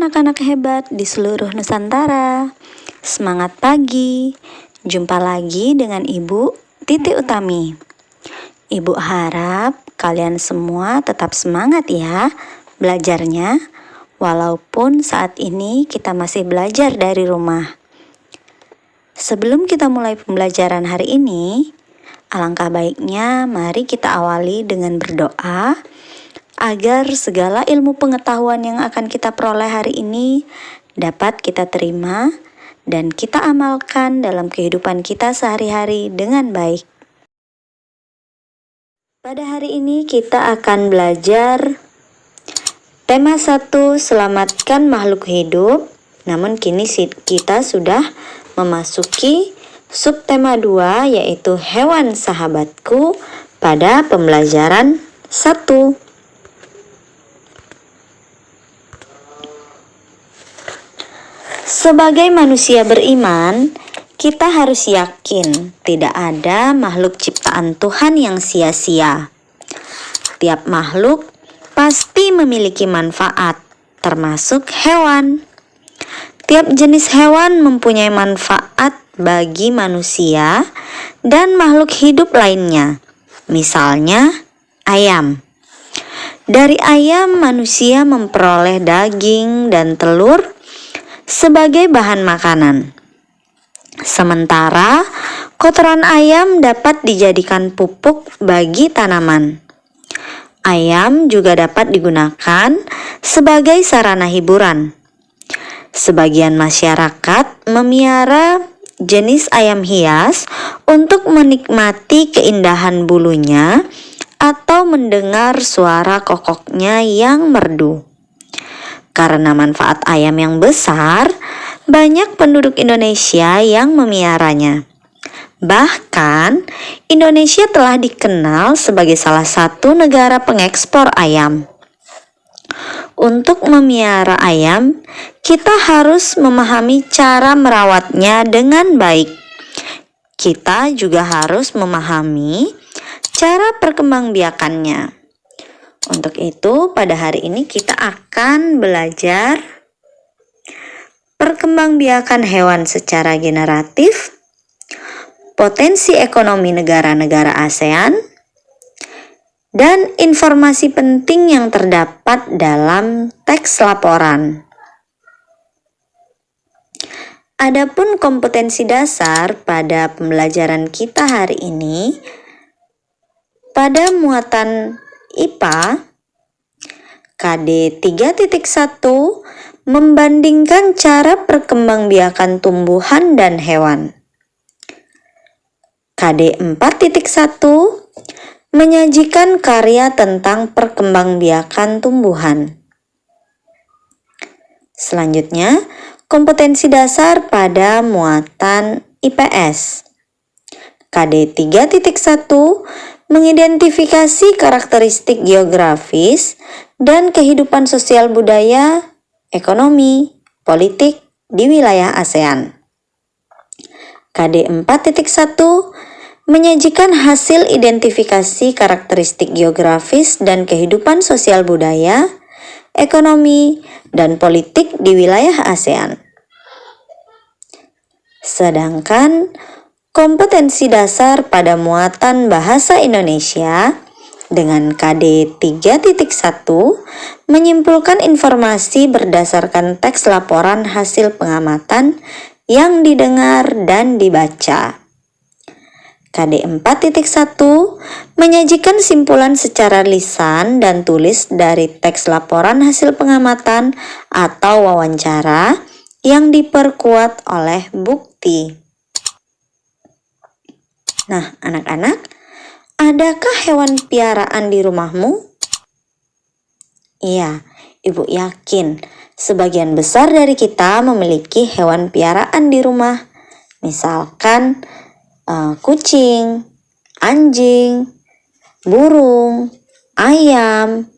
anak-anak hebat di seluruh Nusantara. Semangat pagi. Jumpa lagi dengan Ibu Titi Utami. Ibu harap kalian semua tetap semangat ya belajarnya, walaupun saat ini kita masih belajar dari rumah. Sebelum kita mulai pembelajaran hari ini, alangkah baiknya mari kita awali dengan berdoa agar segala ilmu pengetahuan yang akan kita peroleh hari ini dapat kita terima dan kita amalkan dalam kehidupan kita sehari-hari dengan baik. Pada hari ini kita akan belajar tema 1, selamatkan makhluk hidup. Namun kini kita sudah memasuki subtema 2, yaitu hewan sahabatku pada pembelajaran 1. Sebagai manusia beriman, kita harus yakin tidak ada makhluk ciptaan Tuhan yang sia-sia. Tiap makhluk pasti memiliki manfaat, termasuk hewan. Tiap jenis hewan mempunyai manfaat bagi manusia dan makhluk hidup lainnya. Misalnya, ayam. Dari ayam, manusia memperoleh daging dan telur sebagai bahan makanan. Sementara kotoran ayam dapat dijadikan pupuk bagi tanaman. Ayam juga dapat digunakan sebagai sarana hiburan. Sebagian masyarakat memelihara jenis ayam hias untuk menikmati keindahan bulunya atau mendengar suara kokoknya yang merdu. Karena manfaat ayam yang besar, banyak penduduk Indonesia yang memeliharanya. Bahkan, Indonesia telah dikenal sebagai salah satu negara pengekspor ayam. Untuk memelihara ayam, kita harus memahami cara merawatnya dengan baik. Kita juga harus memahami cara perkembangbiakannya. Untuk itu, pada hari ini kita akan belajar perkembangbiakan hewan secara generatif, potensi ekonomi negara-negara ASEAN, dan informasi penting yang terdapat dalam teks laporan. Adapun kompetensi dasar pada pembelajaran kita hari ini, pada muatan IPA, KD 3.1 membandingkan cara perkembangbiakan tumbuhan dan hewan. KD 4.1 menyajikan karya tentang perkembangbiakan tumbuhan. Selanjutnya, kompetensi dasar pada muatan IPS. KD 3.1 mengidentifikasi karakteristik geografis dan kehidupan sosial budaya, ekonomi, politik di wilayah ASEAN. KD 4.1 menyajikan hasil identifikasi karakteristik geografis dan kehidupan sosial budaya, ekonomi, dan politik di wilayah ASEAN. Sedangkan kompetensi dasar pada muatan bahasa Indonesia dengan KD 3.1 menyimpulkan informasi berdasarkan teks laporan hasil pengamatan yang didengar dan dibaca. KD 4.1 menyajikan simpulan secara lisan dan tulis dari teks laporan hasil pengamatan atau wawancara yang diperkuat oleh bukti. Nah, anak-anak, adakah hewan piaraan di rumahmu? Iya, Ibu yakin sebagian besar dari kita memiliki hewan piaraan di rumah. Misalkan kucing, anjing, burung, ayam,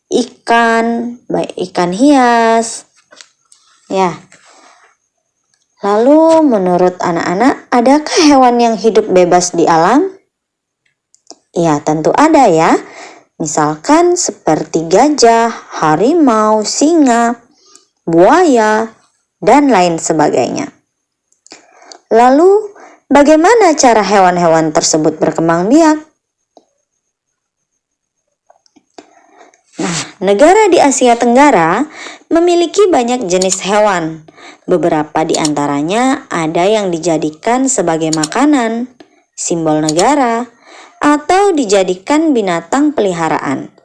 ikan, baik ikan hias. Ya. Lalu menurut anak-anak, adakah hewan yang hidup bebas di alam? Ya, tentu ada ya. Misalkan seperti gajah, harimau, singa. buaya, dan lain sebagainya. Lalu, bagaimana cara hewan-hewan tersebut berkembang biak? Nah, negara di Asia Tenggara memiliki banyak jenis hewan. Beberapa di antaranya ada yang dijadikan sebagai makanan, simbol negara, atau dijadikan binatang peliharaan.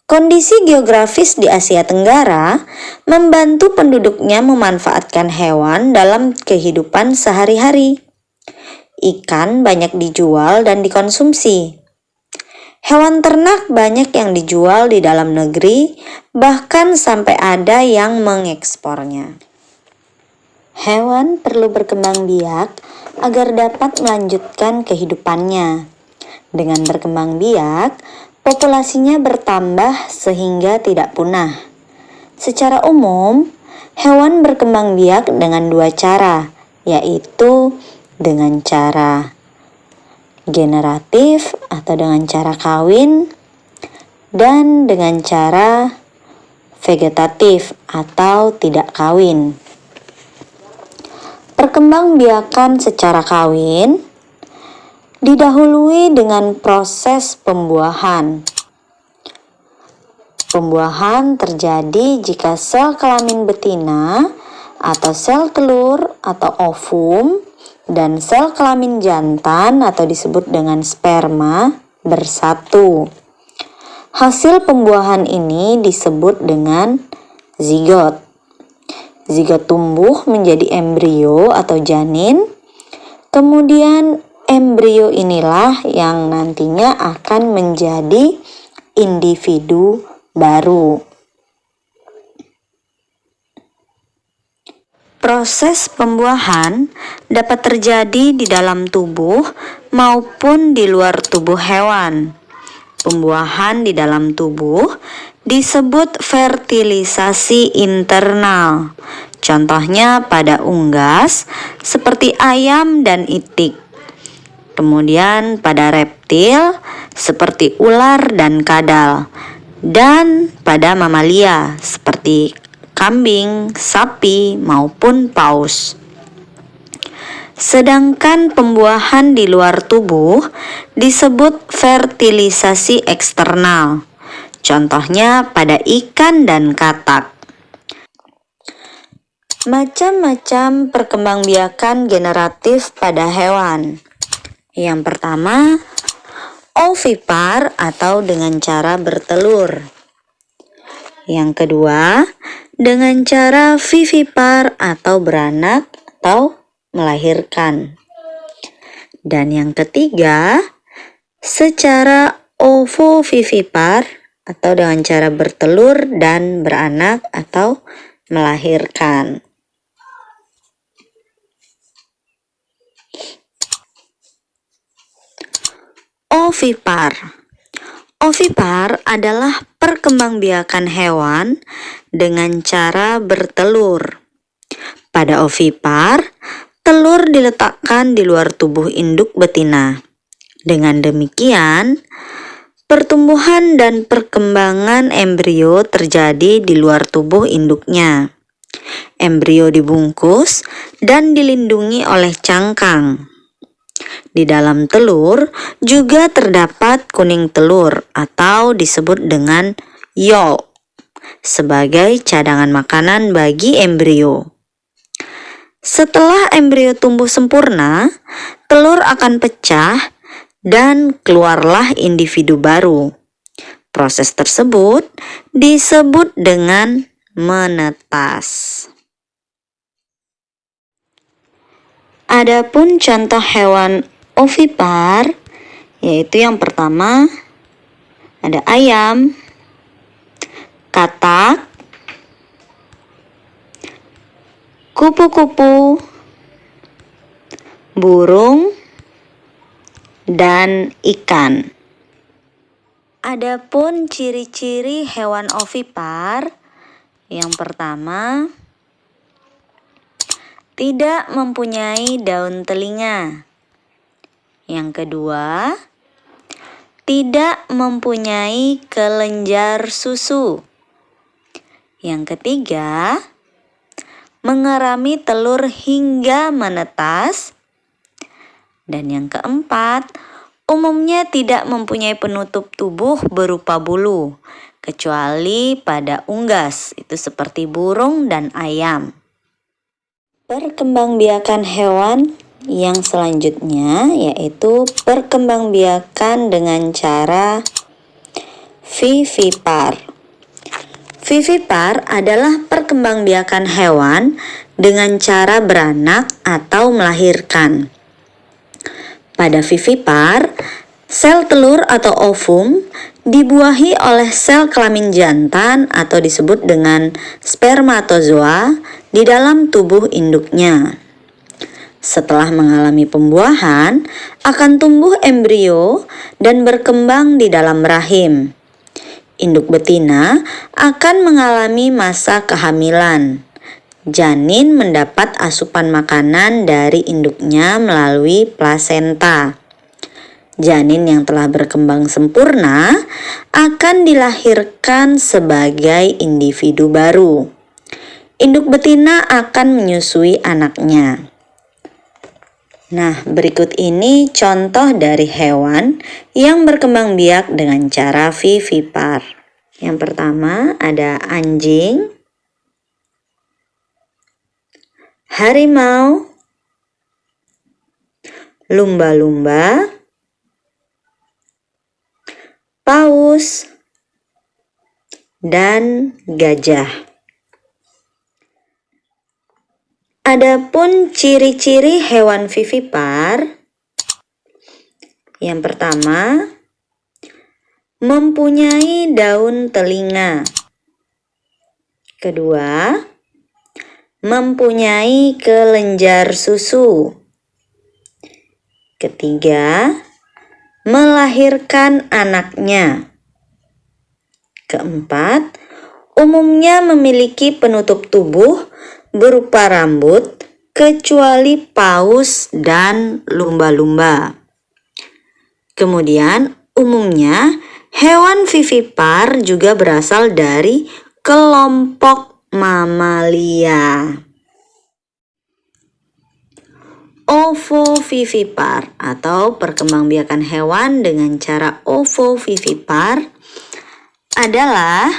Kondisi geografis di Asia Tenggara membantu penduduknya memanfaatkan hewan dalam kehidupan sehari-hari. Ikan banyak dijual dan dikonsumsi. Hewan ternak banyak yang dijual di dalam negeri, bahkan sampai ada yang mengekspornya. Hewan perlu berkembang biak agar dapat melanjutkan kehidupannya. Dengan berkembang biak, populasinya bertambah sehingga tidak punah. Secara umum, hewan berkembang biak dengan dua cara, yaitu dengan cara generatif atau dengan cara kawin, dan dengan cara vegetatif atau tidak kawin. Perkembangbiakan secara kawin didahului dengan proses pembuahan. Pembuahan terjadi jika sel kelamin betina atau sel telur atau ovum dan sel kelamin jantan atau disebut dengan sperma bersatu. Hasil pembuahan ini disebut dengan zigot. Zigot tumbuh menjadi embrio atau janin. Kemudian embrio inilah yang nantinya akan menjadi individu baru. Proses pembuahan dapat terjadi di dalam tubuh maupun di luar tubuh hewan. Pembuahan di dalam tubuh disebut fertilisasi internal. Contohnya pada unggas seperti ayam dan itik. Kemudian pada reptil seperti ular dan kadal. Dan pada mamalia seperti kambing, sapi, maupun paus. Sedangkan pembuahan di luar tubuh disebut fertilisasi eksternal. Contohnya pada ikan dan katak. Macam-macam perkembangbiakan generatif pada hewan. Yang pertama, ovipar atau dengan cara bertelur. Yang kedua, dengan cara vivipar atau beranak atau melahirkan. Dan yang ketiga, secara ovovivipar atau dengan cara bertelur dan beranak atau melahirkan. Ovipar. Ovipar adalah perkembangbiakan hewan dengan cara bertelur. Pada ovipar, telur diletakkan di luar tubuh induk betina. Dengan demikian, pertumbuhan dan perkembangan embrio terjadi di luar tubuh induknya. Embrio dibungkus dan dilindungi oleh cangkang. Di dalam telur juga terdapat kuning telur atau disebut dengan yolk sebagai cadangan makanan bagi embrio. Setelah embrio tumbuh sempurna, telur akan pecah dan keluarlah individu baru. Proses tersebut disebut dengan menetas. Adapun contoh hewan ovipar, yaitu yang pertama ada ayam, katak, kupu-kupu, burung, dan ikan. Adapun ciri-ciri hewan ovipar, yang pertama tidak mempunyai daun telinga. Yang kedua, tidak mempunyai kelenjar susu. Yang ketiga, mengerami telur hingga menetas. Dan yang keempat, umumnya tidak mempunyai penutup tubuh berupa bulu, kecuali pada unggas, itu seperti burung dan ayam. Perkembangbiakan hewan yang selanjutnya yaitu perkembangbiakan dengan cara vivipar. Vivipar adalah perkembangbiakan hewan dengan cara beranak atau melahirkan. Pada vivipar, sel telur atau ovum dibuahi oleh sel kelamin jantan atau disebut dengan spermatozoa di dalam tubuh induknya. Setelah mengalami pembuahan, akan tumbuh embrio dan berkembang di dalam rahim. Induk betina akan mengalami masa kehamilan. Janin mendapat asupan makanan dari induknya melalui plasenta. Janin yang telah berkembang sempurna akan dilahirkan sebagai individu baru. Induk betina akan menyusui anaknya. Nah, berikut ini contoh dari hewan yang berkembang biak dengan cara vivipar. Yang pertama ada anjing, harimau, lumba-lumba, paus, dan gajah. Adapun ciri-ciri hewan vivipar, yang pertama, mempunyai daun telinga. Kedua, mempunyai kelenjar susu. Ketiga, melahirkan anaknya. Keempat, umumnya memiliki penutup tubuh berupa rambut kecuali paus dan lumba-lumba. Kemudian, umumnya hewan vivipar juga berasal dari kelompok mamalia. Ovovivipar atau perkembangbiakan hewan dengan cara ovovivipar adalah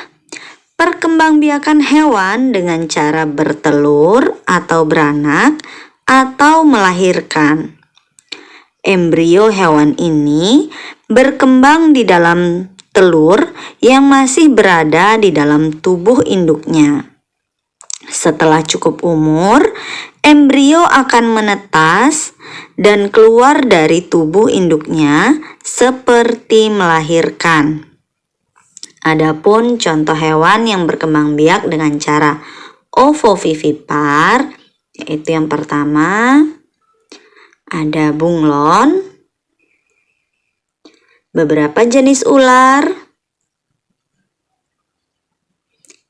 perkembangbiakan hewan dengan cara bertelur atau beranak atau melahirkan. Embrio hewan ini berkembang di dalam telur yang masih berada di dalam tubuh induknya. Setelah cukup umur, embrio akan menetas dan keluar dari tubuh induknya seperti melahirkan. Adapun contoh hewan yang berkembang biak dengan cara ovovivipar, yaitu yang pertama ada bunglon, beberapa jenis ular,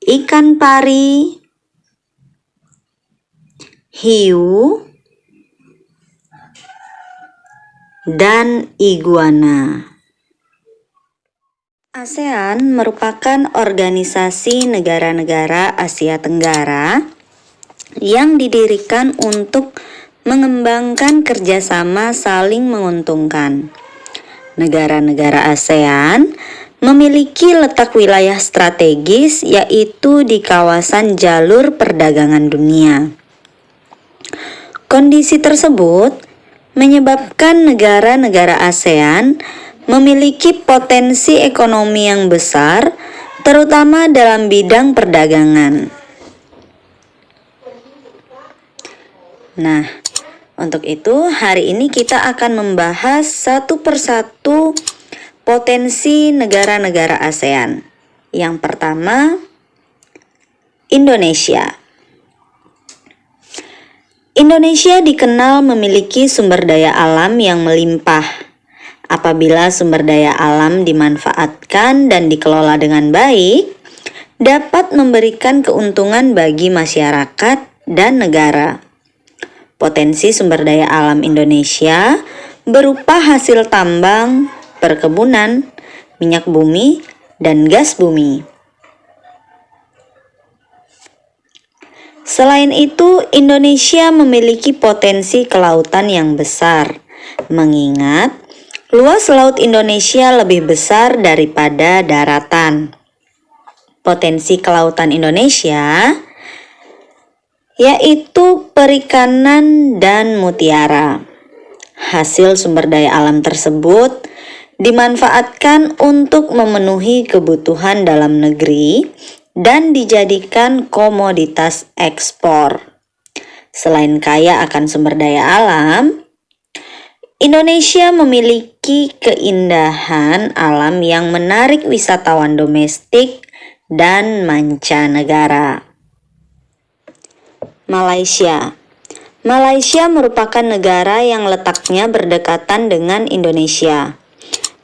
ikan pari, hiu, dan iguana. ASEAN merupakan organisasi negara-negara Asia Tenggara yang didirikan untuk mengembangkan kerjasama saling menguntungkan. Negara-negara ASEAN memiliki letak wilayah strategis yaitu di kawasan jalur perdagangan dunia. Kondisi tersebut menyebabkan negara-negara ASEAN memiliki potensi ekonomi yang besar, terutama dalam bidang perdagangan. Nah, untuk itu hari ini kita akan membahas satu persatu potensi negara-negara ASEAN. Yang pertama, Indonesia. Indonesia dikenal memiliki sumber daya alam yang melimpah. Apabila sumber daya alam dimanfaatkan dan dikelola dengan baik, dapat memberikan keuntungan bagi masyarakat dan negara. Potensi sumber daya alam Indonesia berupa hasil tambang, perkebunan, minyak bumi, dan gas bumi. Selain itu, Indonesia memiliki potensi kelautan yang besar, mengingat luas laut Indonesia lebih besar daripada daratan. Potensi kelautan Indonesia yaitu perikanan dan mutiara. Hasil sumber daya alam tersebut dimanfaatkan untuk memenuhi kebutuhan dalam negeri dan dijadikan komoditas ekspor. Selain kaya akan sumber daya alam, Indonesia memiliki keindahan alam yang menarik wisatawan domestik dan mancanegara. Malaysia merupakan negara yang letaknya berdekatan dengan Indonesia.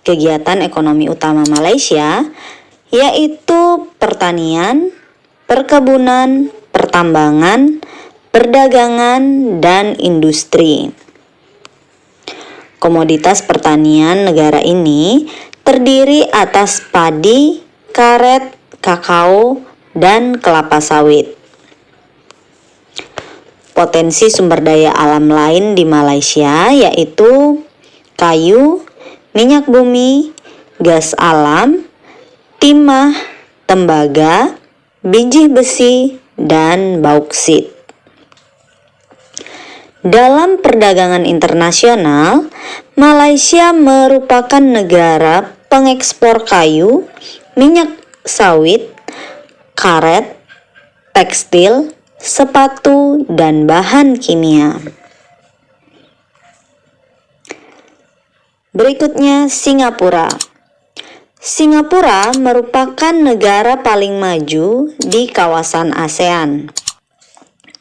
Kegiatan ekonomi utama Malaysia yaitu pertanian, perkebunan, pertambangan, perdagangan, dan industri. Komoditas pertanian negara ini terdiri atas padi, karet, kakao, dan kelapa sawit. Potensi sumber daya alam lain di Malaysia yaitu kayu, minyak bumi, gas alam, timah, tembaga, biji besi, dan bauksit. Dalam perdagangan internasional, Malaysia merupakan negara pengekspor kayu, minyak sawit, karet, tekstil, sepatu, dan bahan kimia. Berikutnya, Singapura. Singapura merupakan negara paling maju di kawasan ASEAN.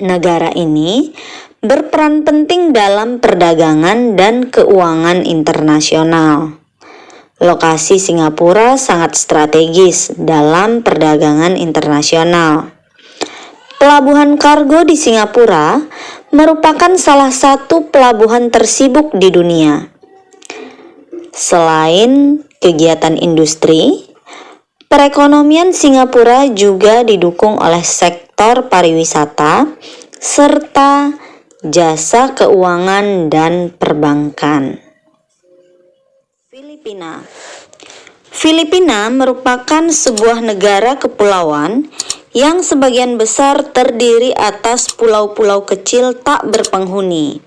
Negara ini berperan penting dalam perdagangan dan keuangan internasional. Lokasi Singapura sangat strategis dalam perdagangan internasional. Pelabuhan kargo di Singapura merupakan salah satu pelabuhan tersibuk di dunia. Selain kegiatan industri, perekonomian Singapura juga didukung oleh sektor pariwisata serta jasa keuangan dan perbankan. Filipina merupakan sebuah negara kepulauan yang sebagian besar terdiri atas pulau-pulau kecil tak berpenghuni.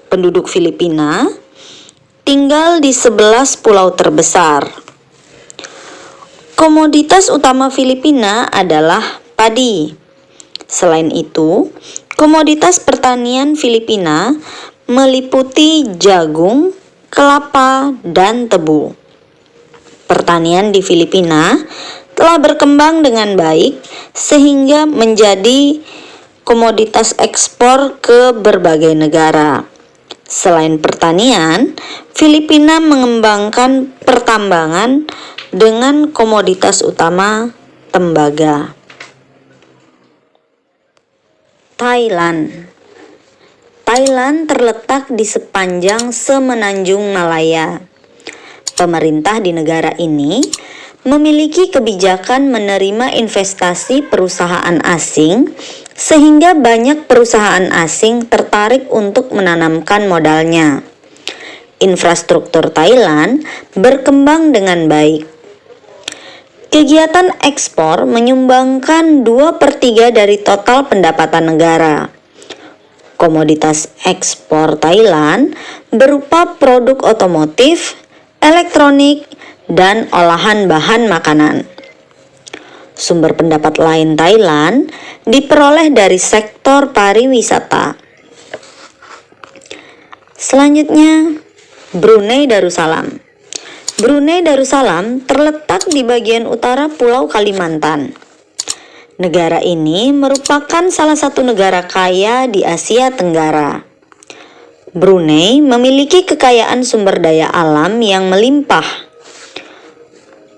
Penduduk Filipina tinggal di 11 pulau terbesar. Komoditas utama Filipina adalah padi. Selain itu, komoditas pertanian Filipina meliputi jagung, kelapa, dan tebu. Pertanian di Filipina telah berkembang dengan baik sehingga menjadi komoditas ekspor ke berbagai negara. Selain pertanian, Filipina mengembangkan pertambangan dengan komoditas utama tembaga. Thailand terletak di sepanjang semenanjung Malaya. Pemerintah di negara ini memiliki kebijakan menerima investasi perusahaan asing sehingga banyak perusahaan asing tertarik untuk menanamkan modalnya. Infrastruktur Thailand berkembang dengan baik. Kegiatan ekspor menyumbangkan 2/3 dari total pendapatan negara. Komoditas ekspor Thailand berupa produk otomotif, elektronik, dan olahan bahan makanan. Sumber pendapat lain Thailand diperoleh dari sektor pariwisata. Selanjutnya, Brunei Darussalam. Brunei Darussalam terletak di bagian utara Pulau Kalimantan. Negara ini merupakan salah satu negara kaya di Asia Tenggara. Brunei memiliki kekayaan sumber daya alam yang melimpah.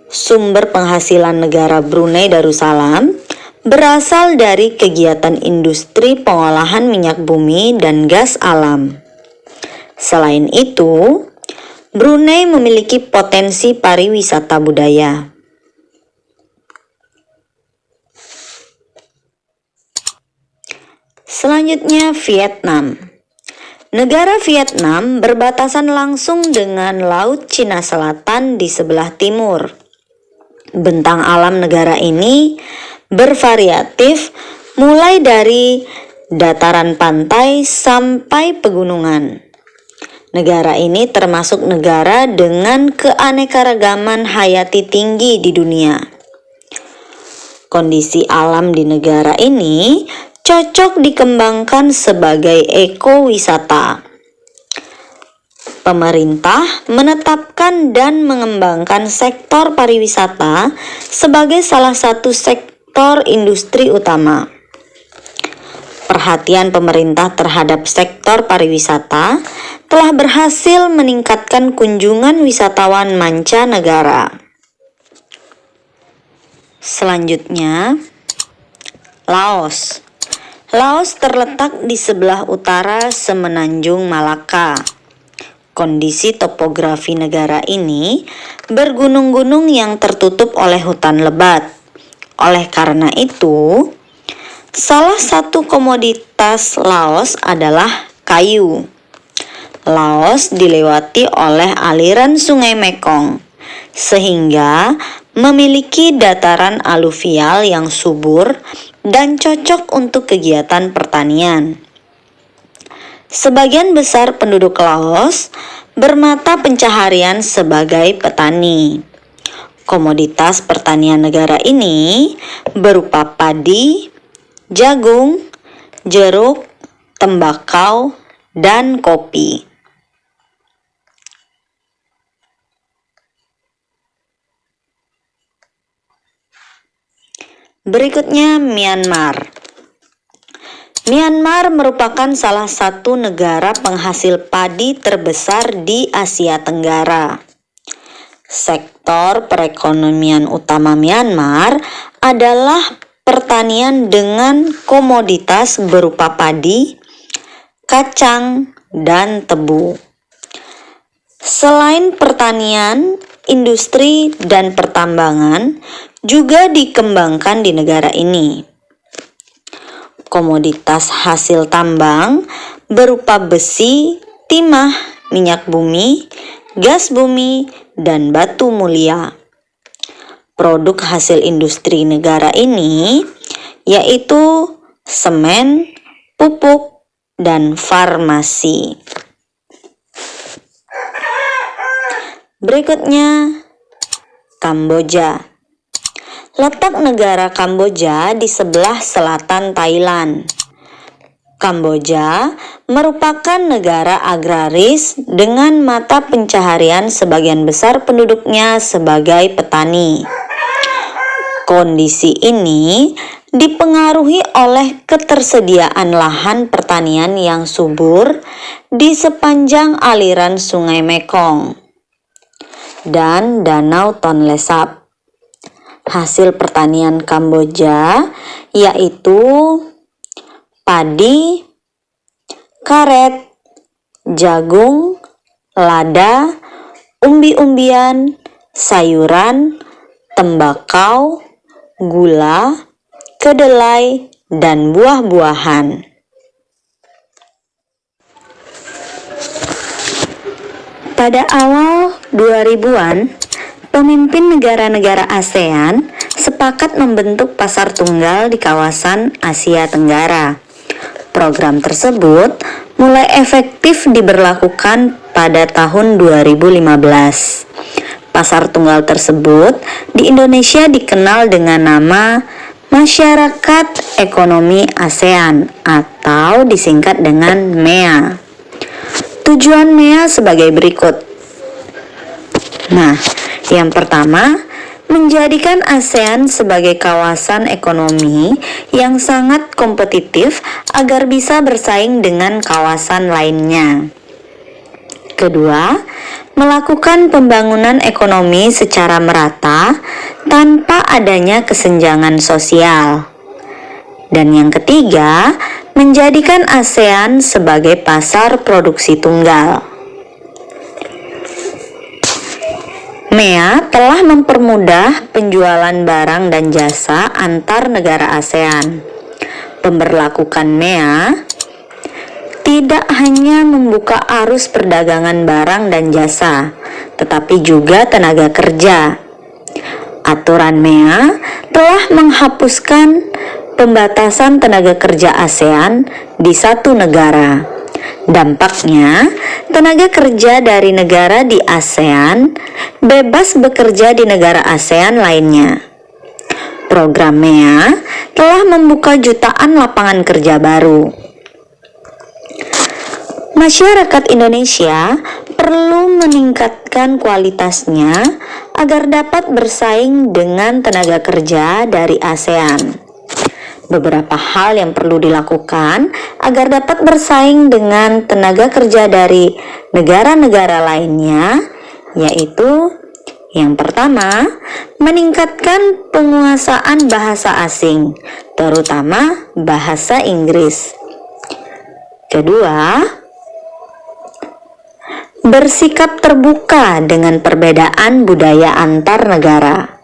Sumber penghasilan negara Brunei Darussalam berasal dari kegiatan industri pengolahan minyak bumi dan gas alam. Selain itu, Brunei memiliki potensi pariwisata budaya. Selanjutnya, Vietnam. Negara Vietnam berbatasan langsung dengan Laut Cina Selatan di sebelah timur. Bentang alam negara ini bervariatif, mulai dari dataran pantai sampai pegunungan. Negara ini termasuk negara dengan keanekaragaman hayati tinggi di dunia. Kondisi alam di negara ini cocok dikembangkan sebagai ekowisata. Pemerintah menetapkan dan mengembangkan sektor pariwisata sebagai salah satu sektor industri utama. Perhatian pemerintah terhadap sektor pariwisata telah berhasil meningkatkan kunjungan wisatawan mancanegara. Selanjutnya, Laos. Laos terletak di sebelah utara Semenanjung Malaka. Kondisi topografi negara ini bergunung-gunung yang tertutup oleh hutan lebat. Oleh karena itu, salah satu komoditas Laos adalah kayu. Laos dilewati oleh aliran Sungai Mekong, sehingga memiliki dataran aluvial yang subur dan cocok untuk kegiatan pertanian. Sebagian besar penduduk Laos bermata pencaharian sebagai petani. Komoditas pertanian negara ini berupa padi, jagung, jeruk, tembakau, dan kopi. Berikutnya, Myanmar. Myanmar merupakan salah satu negara penghasil padi terbesar di Asia Tenggara. Sektor perekonomian utama Myanmar adalah pertanian dengan komoditas berupa padi, kacang, dan tebu. Selain pertanian, industri dan pertambangan juga dikembangkan di negara ini. Komoditas hasil tambang berupa besi, timah, minyak bumi, gas bumi, dan batu mulia. Produk hasil industri negara ini yaitu semen, pupuk, dan farmasi. Berikutnya, Kamboja. Letak negara Kamboja di sebelah selatan Thailand. Kamboja merupakan negara agraris dengan mata pencaharian sebagian besar penduduknya sebagai petani. Kondisi ini dipengaruhi oleh ketersediaan lahan pertanian yang subur di sepanjang aliran Sungai Mekong dan Danau Tonle Sap. Hasil pertanian Kamboja yaitu padi, karet, jagung, lada, umbi-umbian, sayuran, tembakau, gula, kedelai, dan buah-buahan. Pada awal 2000-an, pemimpin negara-negara ASEAN sepakat membentuk pasar tunggal di kawasan Asia Tenggara. Program tersebut mulai efektif diberlakukan pada tahun 2015. Pasar tunggal tersebut di Indonesia dikenal dengan nama Masyarakat Ekonomi ASEAN atau disingkat dengan MEA. Tujuan MEA sebagai berikut. Yang pertama, menjadikan ASEAN sebagai kawasan ekonomi yang sangat kompetitif agar bisa bersaing dengan kawasan lainnya. Kedua, melakukan pembangunan ekonomi secara merata tanpa adanya kesenjangan sosial. Dan yang ketiga, menjadikan ASEAN sebagai pasar produksi tunggal. MEA telah mempermudah penjualan barang dan jasa antar negara ASEAN. Pemberlakukan MEA tidak hanya membuka arus perdagangan barang dan jasa, tetapi juga tenaga kerja. Aturan MEA telah menghapuskan pembatasan tenaga kerja ASEAN di satu negara. Dampaknya, tenaga kerja dari negara di ASEAN bebas bekerja di negara ASEAN lainnya. Program MEA telah membuka jutaan lapangan kerja baru. Masyarakat Indonesia perlu meningkatkan kualitasnya agar dapat bersaing dengan tenaga kerja dari ASEAN. Beberapa hal yang perlu dilakukan agar dapat bersaing dengan tenaga kerja dari negara-negara lainnya, yaitu yang pertama, meningkatkan penguasaan bahasa asing, terutama bahasa Inggris. Kedua, bersikap terbuka dengan perbedaan budaya antar negara.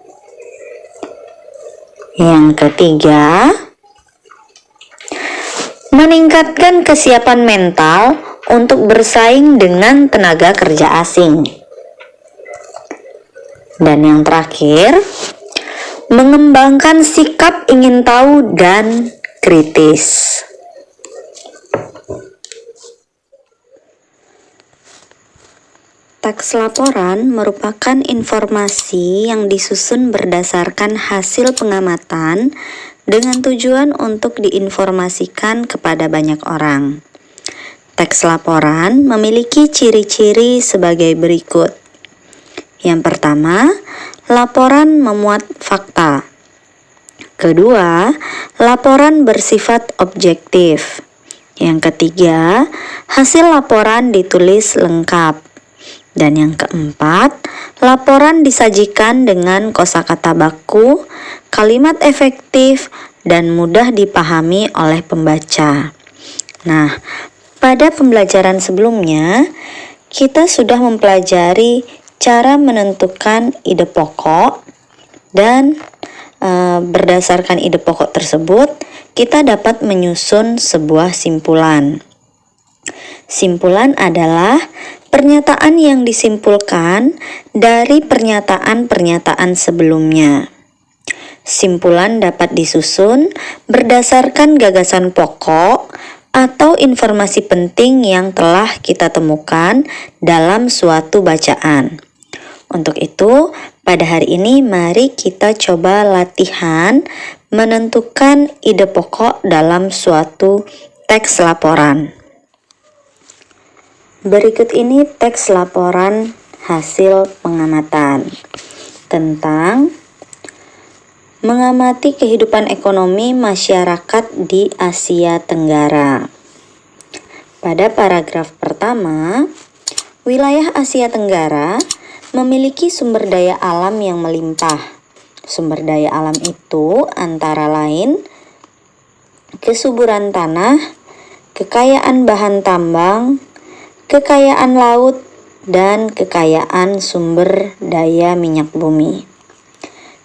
Yang ketiga, meningkatkan kesiapan mental untuk bersaing dengan tenaga kerja asing. Dan yang terakhir, mengembangkan sikap ingin tahu dan kritis. Teks laporan merupakan informasi yang disusun berdasarkan hasil pengamatan dengan tujuan untuk diinformasikan kepada banyak orang. Teks laporan memiliki ciri-ciri sebagai berikut. Yang pertama, laporan memuat fakta. Kedua, laporan bersifat objektif. Yang ketiga, hasil laporan ditulis lengkap. Dan yang keempat, laporan disajikan dengan kosakata baku, kalimat efektif, dan mudah dipahami oleh pembaca. Nah, pada pembelajaran sebelumnya, kita sudah mempelajari cara menentukan ide pokok dan berdasarkan ide pokok tersebut, kita dapat menyusun sebuah simpulan. Simpulan adalah pernyataan yang disimpulkan dari pernyataan-pernyataan sebelumnya. Simpulan dapat disusun berdasarkan gagasan pokok atau informasi penting yang telah kita temukan dalam suatu bacaan. Untuk itu, pada hari ini mari kita coba latihan menentukan ide pokok dalam suatu teks laporan. Berikut ini teks laporan hasil pengamatan tentang mengamati kehidupan ekonomi masyarakat di Asia Tenggara. Pada paragraf pertama, wilayah Asia Tenggara memiliki sumber daya alam yang melimpah. Sumber daya alam itu antara lain kesuburan tanah, kekayaan bahan tambang, kekayaan laut, dan kekayaan sumber daya minyak bumi.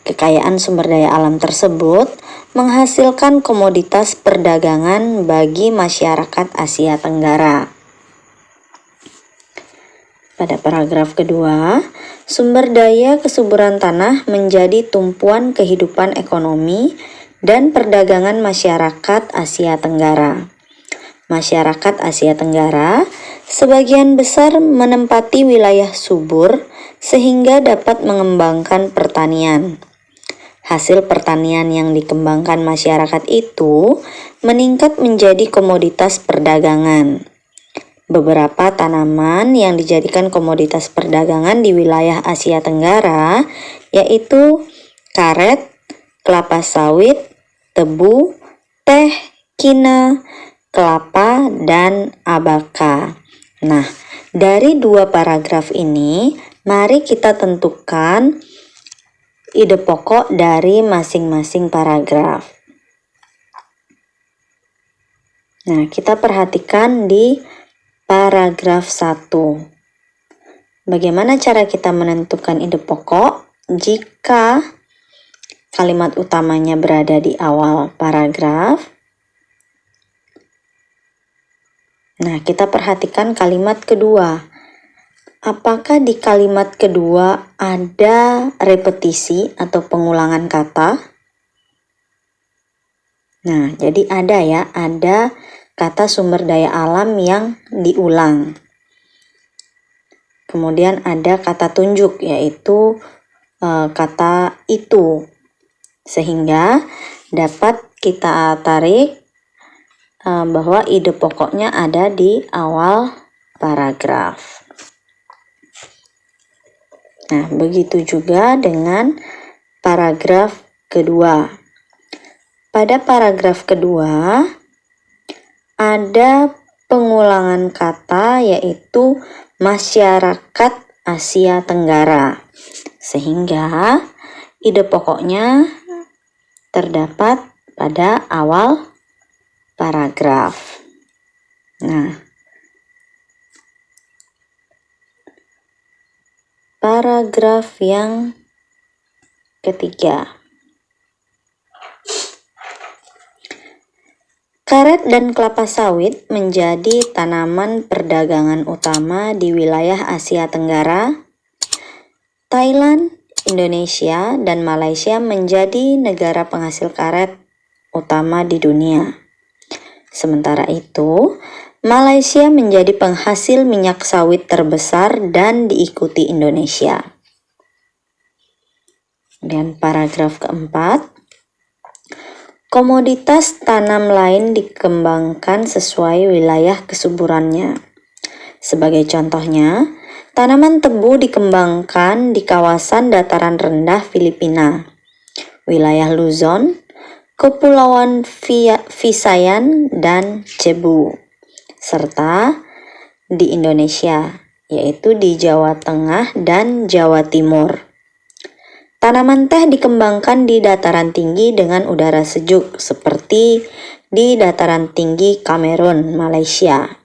Kekayaan sumber daya alam tersebut menghasilkan komoditas perdagangan bagi masyarakat Asia Tenggara. Pada paragraf kedua, sumber daya kesuburan tanah menjadi tumpuan kehidupan ekonomi dan perdagangan masyarakat Asia Tenggara. Masyarakat Asia Tenggara sebagian besar menempati wilayah subur sehingga dapat mengembangkan pertanian. Hasil pertanian yang dikembangkan masyarakat itu meningkat menjadi komoditas perdagangan. Beberapa tanaman yang dijadikan komoditas perdagangan di wilayah Asia Tenggara yaitu karet, kelapa sawit, tebu, teh, kina, kelapa, dan abaka. Nah, dari dua paragraf ini, mari kita tentukan ide pokok dari masing-masing paragraf. Nah, kita perhatikan di paragraf 1. Bagaimana cara kita menentukan ide pokok jika kalimat utamanya berada di awal paragraf? Nah, kita perhatikan kalimat kedua. Apakah di kalimat kedua ada repetisi atau pengulangan kata? Nah, jadi ada ya, ada kata sumber daya alam yang diulang. Kemudian ada kata tunjuk, yaitu kata itu. Sehingga dapat kita tarik bahwa ide pokoknya ada di awal paragraf. Nah, begitu juga dengan paragraf kedua. Pada paragraf kedua, ada pengulangan kata yaitu masyarakat Asia Tenggara. Sehingga ide pokoknya terdapat pada awal paragraf. Nah, paragraf yang ketiga. Karet dan kelapa sawit menjadi tanaman perdagangan utama di wilayah Asia Tenggara. Thailand, Indonesia, dan Malaysia menjadi negara penghasil karet utama di dunia. Sementara itu, Malaysia menjadi penghasil minyak sawit terbesar dan diikuti Indonesia. Dan paragraf keempat. Komoditas tanam lain dikembangkan sesuai wilayah kesuburannya. Sebagai contohnya, tanaman tebu dikembangkan di kawasan dataran rendah Filipina, wilayah Luzon, Kepulauan Visayan, dan Cebu, serta di Indonesia, yaitu di Jawa Tengah dan Jawa Timur. Tanaman teh dikembangkan di dataran tinggi dengan udara sejuk seperti di dataran tinggi Kamerun, Malaysia,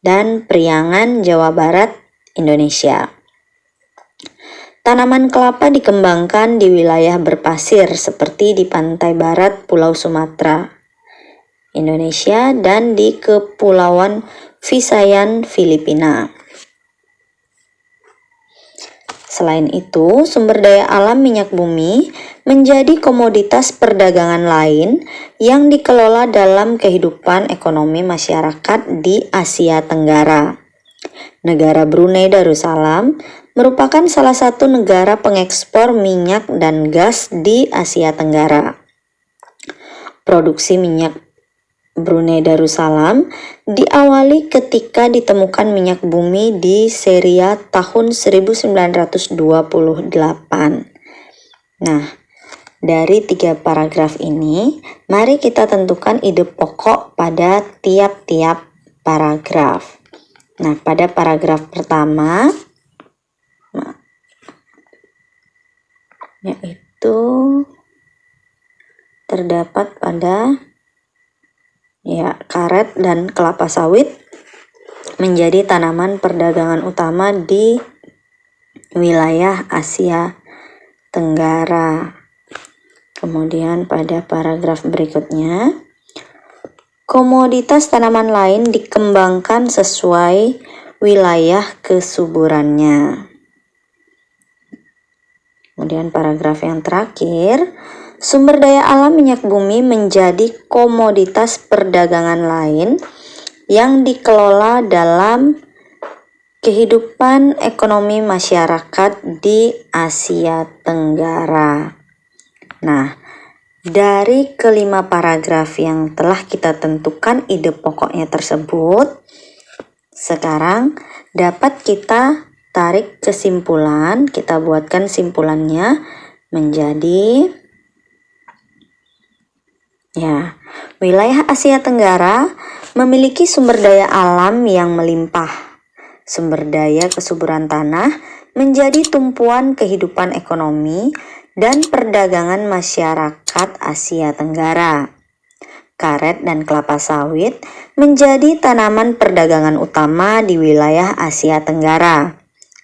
dan Priangan, Jawa Barat, Indonesia. Tanaman kelapa dikembangkan di wilayah berpasir seperti di pantai barat Pulau Sumatera, Indonesia, dan di Kepulauan Visayan, Filipina. Selain itu, sumber daya alam minyak bumi menjadi komoditas perdagangan lain yang dikelola dalam kehidupan ekonomi masyarakat di Asia Tenggara. Negara Brunei Darussalam merupakan salah satu negara pengekspor minyak dan gas di Asia Tenggara. Produksi minyak Brunei Darussalam diawali ketika ditemukan minyak bumi di Syria tahun 1928. Nah, dari 3 paragraf ini, mari kita tentukan ide pokok pada tiap-tiap paragraf. Nah, pada paragraf pertama, yaitu terdapat pada karet dan kelapa sawit menjadi tanaman perdagangan utama di wilayah Asia Tenggara. Kemudian pada paragraf berikutnya, komoditas tanaman lain dikembangkan sesuai wilayah kesuburannya. Kemudian paragraf yang terakhir, sumber daya alam minyak bumi menjadi komoditas perdagangan lain yang dikelola dalam kehidupan ekonomi masyarakat di Asia Tenggara. Nah, dari kelima paragraf yang telah kita tentukan ide pokoknya tersebut, sekarang dapat kita tarik kesimpulan. Kita buatkan simpulannya menjadi wilayah Asia Tenggara memiliki sumber daya alam yang melimpah. Sumber daya kesuburan tanah menjadi tumpuan kehidupan ekonomi dan perdagangan masyarakat Asia Tenggara. Karet dan kelapa sawit menjadi tanaman perdagangan utama di wilayah Asia Tenggara.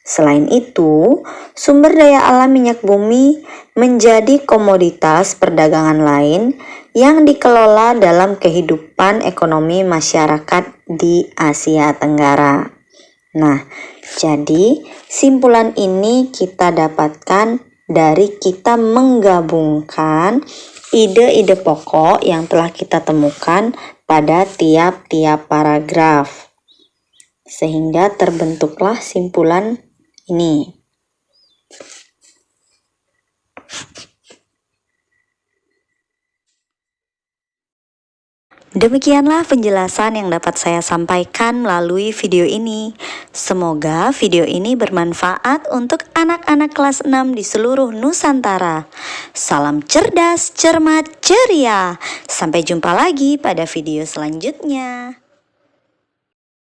Selain itu, sumber daya alam minyak bumi menjadi komoditas perdagangan lain yang dikelola dalam kehidupan ekonomi masyarakat di Asia Tenggara. Nah, jadi simpulan ini kita dapatkan dari kita menggabungkan ide-ide pokok yang telah kita temukan pada tiap-tiap paragraf, sehingga terbentuklah simpulan ini. Demikianlah penjelasan yang dapat saya sampaikan melalui video ini. Semoga video ini bermanfaat untuk anak-anak kelas 6 di seluruh Nusantara. Salam cerdas, cermat, ceria. Sampai jumpa lagi pada video selanjutnya.